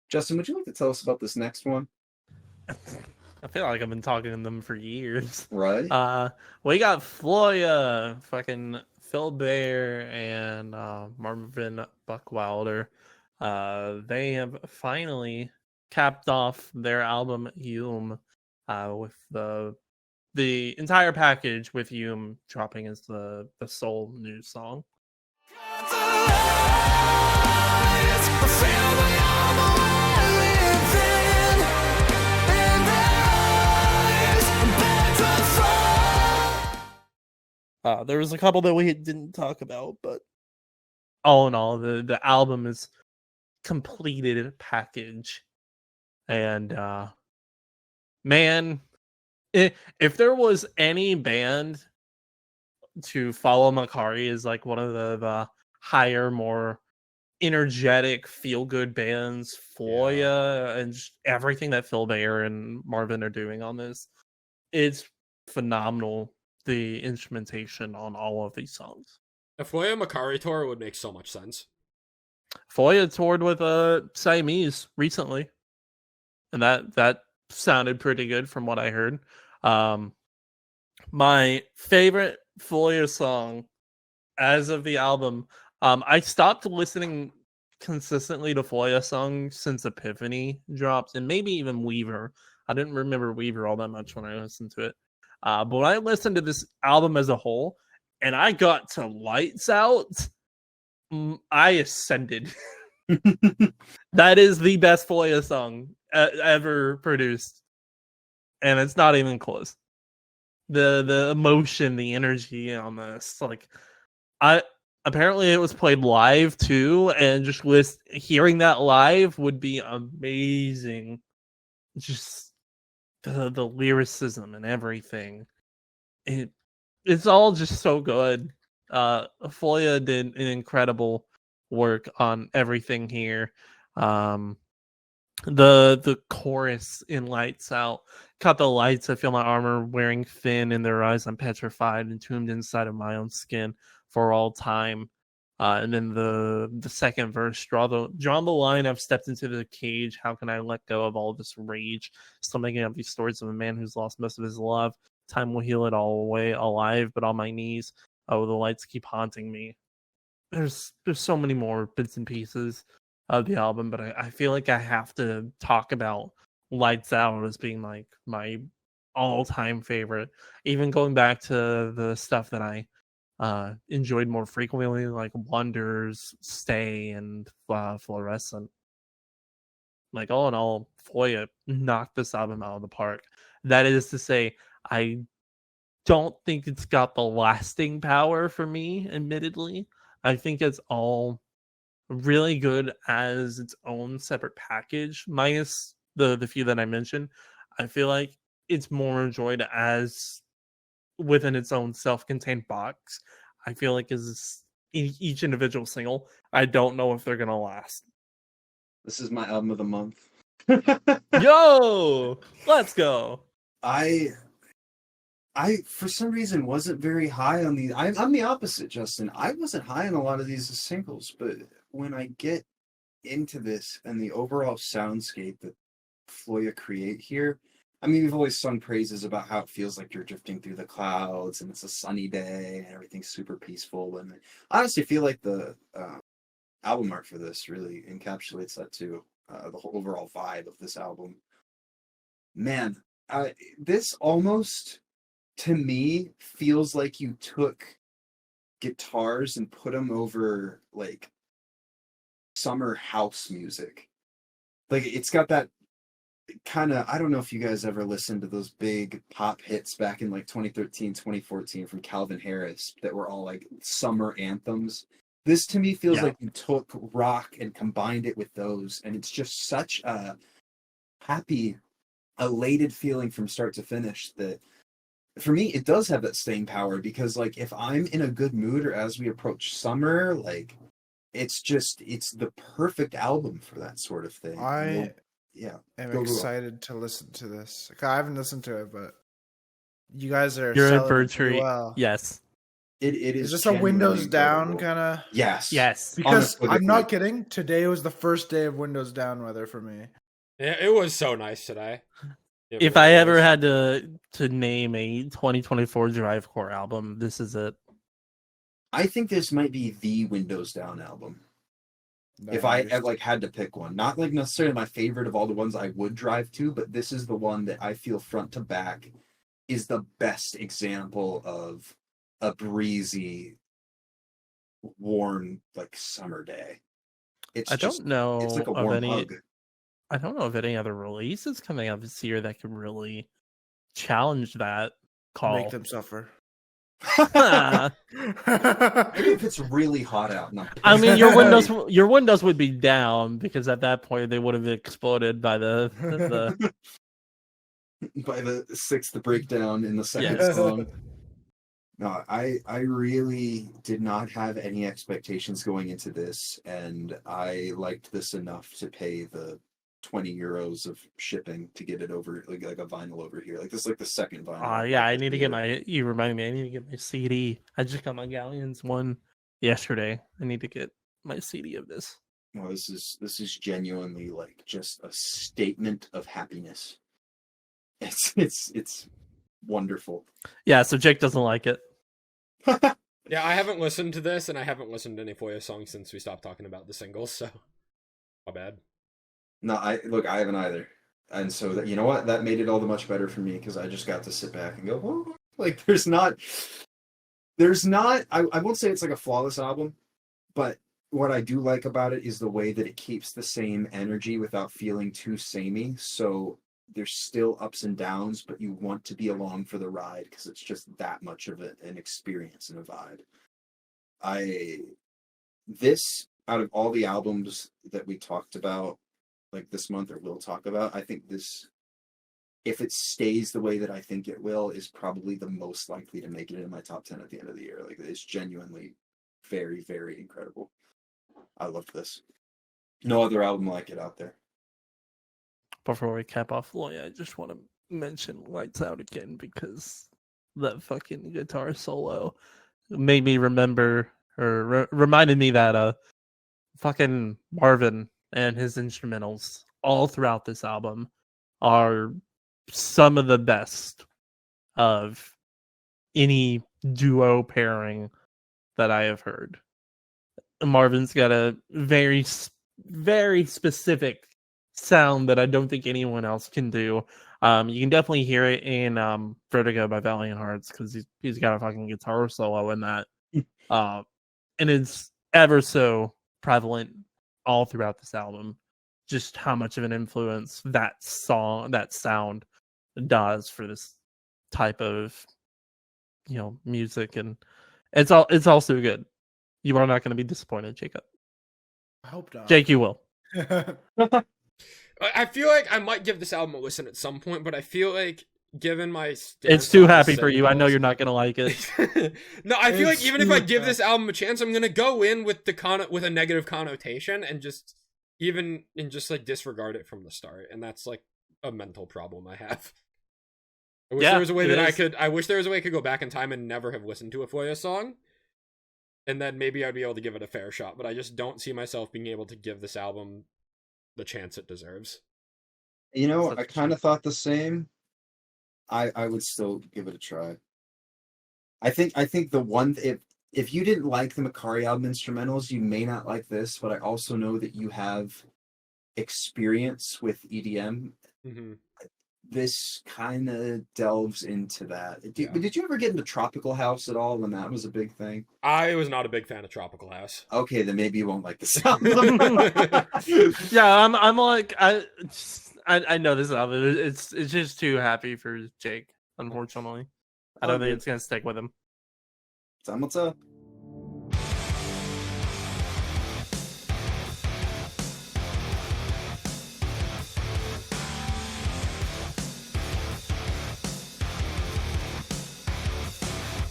Justin, would you like to tell us about this next one? I feel like I've been talking to them for years. Right? We got FLOYA, fucking Phil Bear, and Marvin Buckwilder. They have finally capped off their album Yume, with the entire package with Yume dropping as the sole new song. There was a couple that we didn't talk about, but all in all, the album is completed package. And man, if there was any band to follow Makari as like one of the higher, more energetic, feel good bands, FLOYA, and just everything that Phil Bayer and Marvin are doing on this, it's phenomenal. The instrumentation on all of these songs. A FLOYA Makari tour would make so much sense. FLOYA toured with Siamese recently, and that sounded pretty good from what I heard. My favorite FLOYA song as of the album, I stopped listening consistently to FLOYA songs since Epiphany dropped, and maybe even Weaver. I didn't remember Weaver all that much when I listened to it. But when I listened to this album as a whole, and I got to Lights Out, I ascended. That is the best FLOYA song ever produced, and it's not even close. The emotion, the energy on this, like, apparently it was played live too, and just hearing that live would be amazing. Just the lyricism and everything, it's all just so good. FLOYA did an incredible work on everything here. The chorus in Lights Out, cut the lights, I feel my armor wearing thin, in their eyes I'm petrified, entombed inside of my own skin for all time. And then the second verse, drawn the line, I've stepped into the cage. How can I let go of all this rage? Still making up these stories of a man who's lost most of his love. Time will heal it all away, alive, but on my knees. Oh, the lights keep haunting me. There's so many more bits and pieces of the album, but I feel like I have to talk about Lights Out as being like my all-time favorite. Even going back to the stuff that I enjoyed more frequently, like Wonders, Stay, and Fluorescent. Like, all in all, FLOYA knocked this album out of the park. That is to say, I don't think it's got the lasting power for me, admittedly. I think it's all really good as its own separate package, minus the few that I mentioned. I feel like it's more enjoyed as within its own self-contained box. I feel like as each individual single, I don't know if they're gonna last. This is my album of the month. Yo, let's go. I for some reason wasn't very high on these. I'm the opposite, Justin. I wasn't high on a lot of these as singles, but when I get into this and the overall soundscape that FLOYA create here, I mean, we've always sung praises about how it feels like you're drifting through the clouds and it's a sunny day and everything's super peaceful. And I honestly feel like the album art for this really encapsulates that too. The whole overall vibe of this album. Man, this almost, to me, feels like you took guitars and put them over like summer house music. Like, it's got that kind of, I don't know if you guys ever listened to those big pop hits back in like 2013, 2014 from Calvin Harris that were all like summer anthems. This to me feels like you took rock and combined it with those, and it's just such a happy, elated feeling from start to finish that for me it does have that staying power, because like if I'm in a good mood or as we approach summer, like it's the perfect album for that sort of thing. I am excited to listen to this. I haven't listened to it, but you guys are You're in selling for a it pretty treat. well. Yes. It is Is this a genuinely Windows down incredible. kind of? Yes. Yes. Because I'm Unequivocally. not kidding. Today was the first day of Windows down weather for me. It was so nice today. It If really I ever was. had to name a 2024 Drive Core album, this is it. I think this might be the Windows Down album. If I like had to pick one, not like necessarily my favorite of all the ones I would drive to, but this is the one that I feel front to back is the best example of a breezy, warm like summer day. It's I just don't know it's like a of warm any. hug. I don't know of any other releases coming out this year that could really challenge that call. Make them suffer. Maybe if it's really hot out. No. I mean, your Windows would be down because at that point they would have exploded by the By the sixth breakdown in the second Yes. song. No, I really did not have any expectations going into this, and I liked this enough to pay the 20 euros of shipping to get it over like a vinyl over here. Like this is like the second vinyl. yeah, I need to get my. You reminded me. I need to get my CD. I just got my Galleons one yesterday. I need to get my CD of this. Well, this is genuinely like just a statement of happiness. It's wonderful. Yeah, so Jake doesn't like it. Yeah, I haven't listened to this, and I haven't listened to any FLOYA songs since we stopped talking about the singles, so my bad. No, I haven't either, and so that, you know what, that made it all the much better for me because I just got to sit back and go, oh, like there's not. I won't say it's like a flawless album, but what I do like about it is the way that it keeps the same energy without feeling too samey. So there's still ups and downs, but you want to be along for the ride because it's just that much of an experience and a vibe. This out of all the albums that we talked about like this month or will talk about, I think this, if it stays the way that I think it will, is probably the most likely to make it in my top 10 at the end of the year. Like it's genuinely very, very incredible. I love this. No other album like it out there. Before we cap off FLOYA, I just want to mention Lights Out again because that fucking guitar solo made me remember or reminded me that fucking Marvin and his instrumentals all throughout this album are some of the best of any duo pairing that I have heard. Marvin's got a very, very specific sound that I don't think anyone else can do. You can definitely hear it in Vertigo by Valiant Hearts because he's got a fucking guitar solo in that. And it's ever so prevalent all throughout this album, just how much of an influence that sound does for this type of music, and it's also good. You are not going to be disappointed, Jacob. I hope not. Jake, you will. I feel like I might give this album a listen at some point, but I feel like given my It's too happy for you. I know you're not going to like it. No, I feel like It's even if I too give this album a chance, I'm gonna go in with with a negative connotation and just like disregard it from the start, and that's like a mental problem I have. I wish there was a way that I wish there was a way I could go back in time and never have listened to a FLOYA song, and then maybe I'd be able to give it a fair shot. But I just don't see myself being able to give this album the chance it deserves. You know, I kind of thought the same. I would still give it a try. I think the one if you didn't like the Makari album instrumentals, you may not like this, but I also know that you have experience with EDM. Mm-hmm. This kind of delves into that. Did you ever get into Tropical House at all when that was a big thing? I was not a big fan of Tropical House. Okay, then maybe you won't like this album. Yeah, I'm like I know this album. It's just too happy for Jake. Unfortunately, I don't think it's gonna stick with him. What's up?